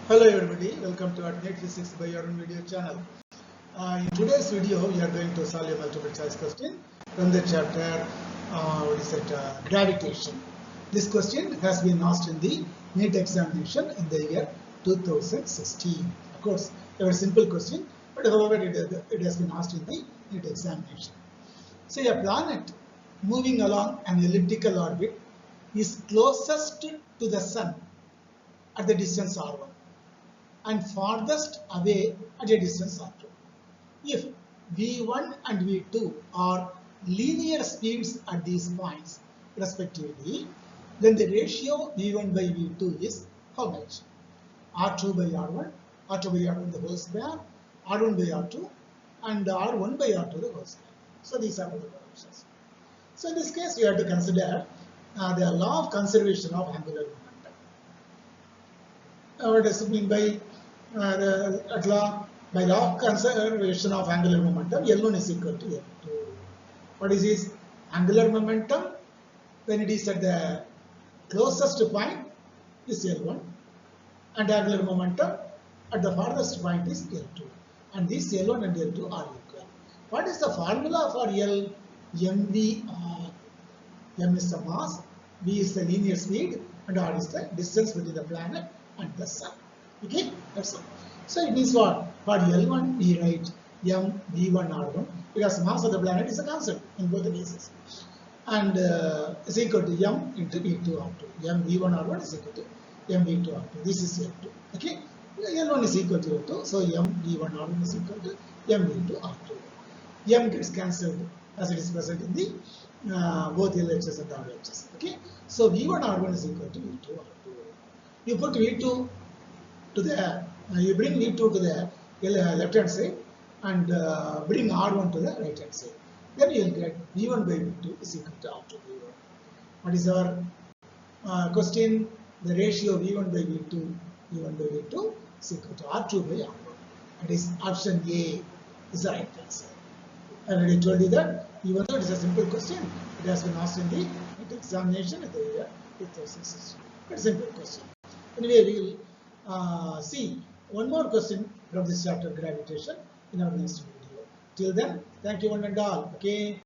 Hello everybody, welcome to our NET Physics by Arun video channel. In today's video, we are going to solve a multiple choice question from the chapter, gravitation. This question has been asked in the NET examination in the year 2016. Of course, a very simple question, but however it has been asked in the NET examination. So a planet moving along an elliptical orbit is closest to the Sun at the distance r1 and farthest away at a distance r2. If v1 and v2 are linear speeds at these points respectively, then the ratio v1 by v2 is how much? r2 by r1, r2 by r1 the whole square, r1 by r2 and r1 by r2 the whole square. So these are the options. So in this case, we have to consider the law of conservation of angular momentum. What does it mean by law of conservation of angular momentum? L1 is equal to L2. What is this? Angular momentum when it is at the closest point is L1 and angular momentum at the farthest point is L2, and these L1 and L2 are equal. What is the formula for L? mv/r. M is the mass, v is the linear speed, and r is the distance between the planet and the Sun. Okay, that's all. So it means what? For L1 we write m v1r1 because mass of the planet is a constant in both the cases, and is equal to m into v2r2. M v1r1 is equal to m v2r2. This is L2. Okay, L1 is equal to L2, so m v1r1 is equal to m v2r2. M gets cancelled as it is present in the both LHS and RHS. Okay, so v1r1 is equal to v2r2. You put v2 to the you bring v2 to the left hand side and bring r1 to the right hand side. Then you will get v1 by v2 is equal to r2 by v1. What is our question? The ratio v1 by v2 is equal to r2 by r1. That is option A is the right answer. I already told you that even though it is a simple question, it has been asked in the examination in the year 2016. It's a simple question. Anyway, we will see one more question from this chapter, gravitation, in our next video. Till then, thank you one and all. Okay.